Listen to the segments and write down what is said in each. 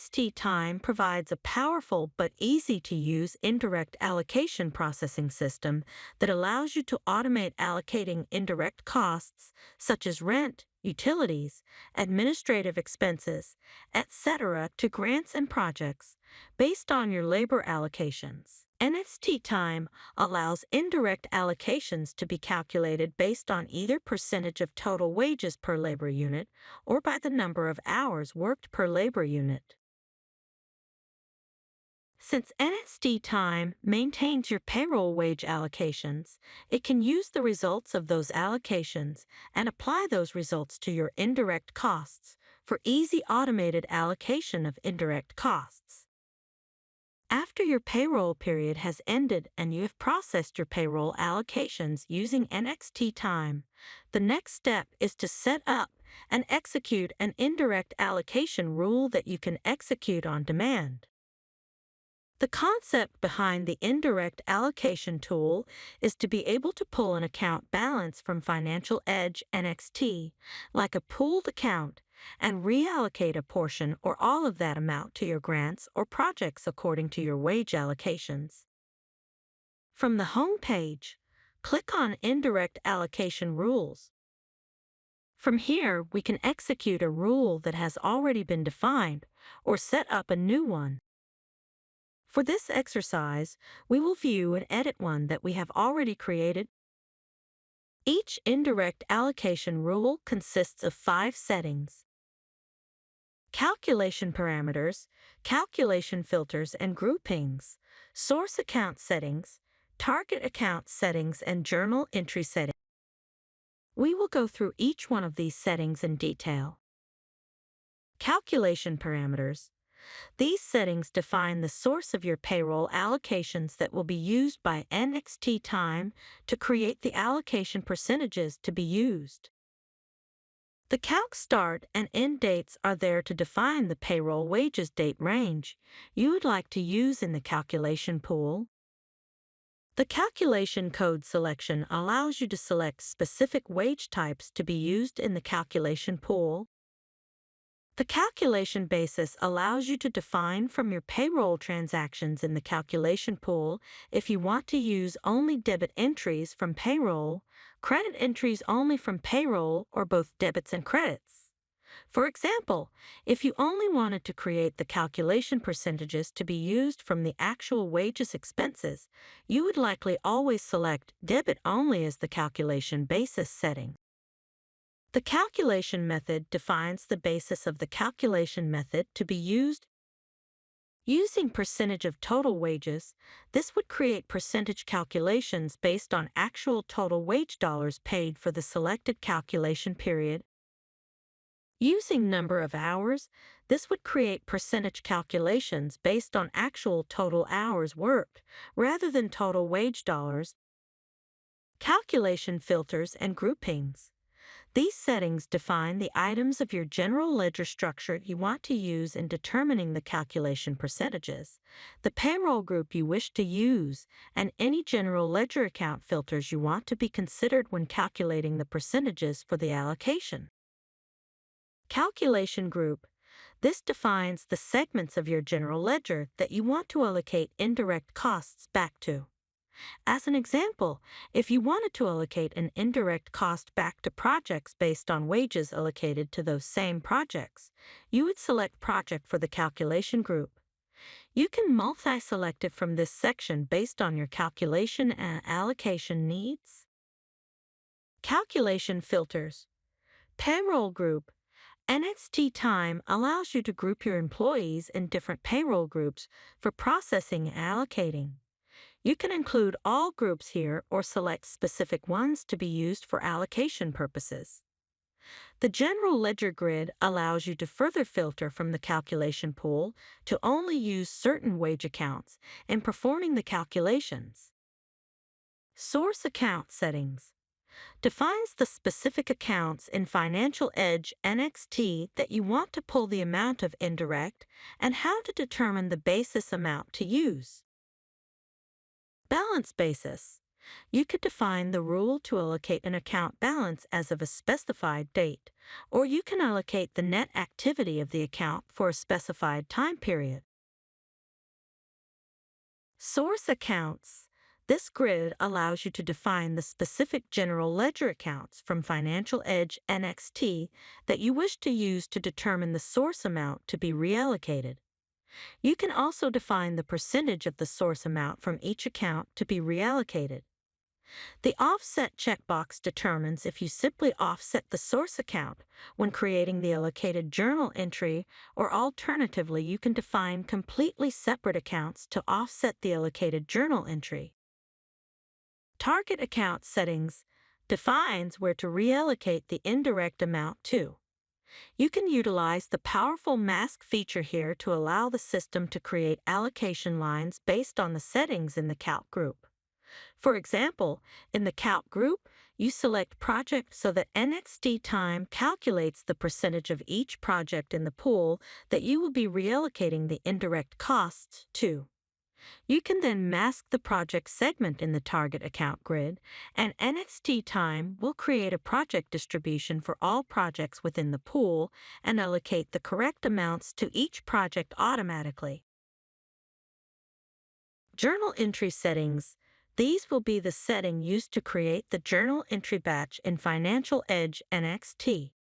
NXT Time provides a powerful but easy-to-use indirect allocation processing system that allows you to automate allocating indirect costs such as rent, utilities, administrative expenses, etc. to grants and projects based on your labor allocations. NXT Time allows indirect allocations to be calculated based on either percentage of total wages per labor unit or by the number of hours worked per labor unit. Since NXT Time maintains your payroll wage allocations, it can use the results of those allocations and apply those results to your indirect costs for easy automated allocation of indirect costs. After your payroll period has ended and you have processed your payroll allocations using NXT Time, the next step is to set up and execute an indirect allocation rule that you can execute on demand. The concept behind the indirect allocation tool is to be able to pull an account balance from Financial Edge NXT, like a pooled account, and reallocate a portion or all of that amount to your grants or projects according to your wage allocations. From the home page, click on Indirect Allocation Rules. From here, we can execute a rule that has already been defined or set up a new one. For this exercise, we will view and edit one that we have already created. Each indirect allocation rule consists of 5 settings: calculation parameters, calculation filters and groupings, source account settings, target account settings, and journal entry settings. We will go through each one of these settings in detail. Calculation parameters. These settings define the source of your payroll allocations that will be used by NXT Time to create the allocation percentages to be used. The calc start and end dates are there to define the payroll wages date range you would like to use in the calculation pool. The calculation code selection allows you to select specific wage types to be used in the calculation pool. The calculation basis allows you to define from your payroll transactions in the calculation pool if you want to use only debit entries from payroll, credit entries only from payroll, or both debits and credits. For example, if you only wanted to create the calculation percentages to be used from the actual wages expenses, you would likely always select debit only as the calculation basis setting. The calculation method defines the basis of the calculation method to be used. Using percentage of total wages, this would create percentage calculations based on actual total wage dollars paid for the selected calculation period. Using number of hours, this would create percentage calculations based on actual total hours worked rather than total wage dollars. Calculation filters and groupings. These settings define the items of your general ledger structure you want to use in determining the calculation percentages, the payroll group you wish to use, and any general ledger account filters you want to be considered when calculating the percentages for the allocation. Calculation group. This defines the segments of your general ledger that you want to allocate indirect costs back to. As an example, if you wanted to allocate an indirect cost back to projects based on wages allocated to those same projects, you would select Project for the calculation group. You can multi-select it from this section based on your calculation and allocation needs. Calculation filters. Payroll group. NXT Time allows you to group your employees in different payroll groups for processing and allocating. You can include all groups here or select specific ones to be used for allocation purposes. The General Ledger Grid allows you to further filter from the calculation pool to only use certain wage accounts in performing the calculations. Source Account Settings defines the specific accounts in Financial Edge NXT that you want to pull the amount of indirect and how to determine the basis amount to use. Balance basis. You could define the rule to allocate an account balance as of a specified date, or you can allocate the net activity of the account for a specified time period. Source accounts. This grid allows you to define the specific general ledger accounts from Financial Edge NXT that you wish to use to determine the source amount to be reallocated. You can also define the percentage of the source amount from each account to be reallocated. The Offset checkbox determines if you simply offset the source account when creating the allocated journal entry, or alternatively, you can define completely separate accounts to offset the allocated journal entry. Target account settings defines where to reallocate the indirect amount to. You can utilize the powerful mask feature here to allow the system to create allocation lines based on the settings in the calc group. For example, in the calc group, you select project so that NXT Time calculates the percentage of each project in the pool that you will be reallocating the indirect costs to. You can then mask the project segment in the target account grid, and NXT Time will create a project distribution for all projects within the pool and allocate the correct amounts to each project automatically. Journal entry settings. These will be the setting used to create the journal entry batch in Financial Edge NXT.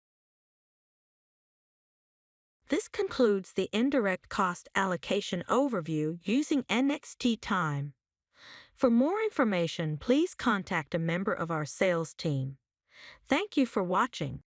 This concludes the indirect cost allocation overview using NXT Time. For more information, please contact a member of our sales team. Thank you for watching.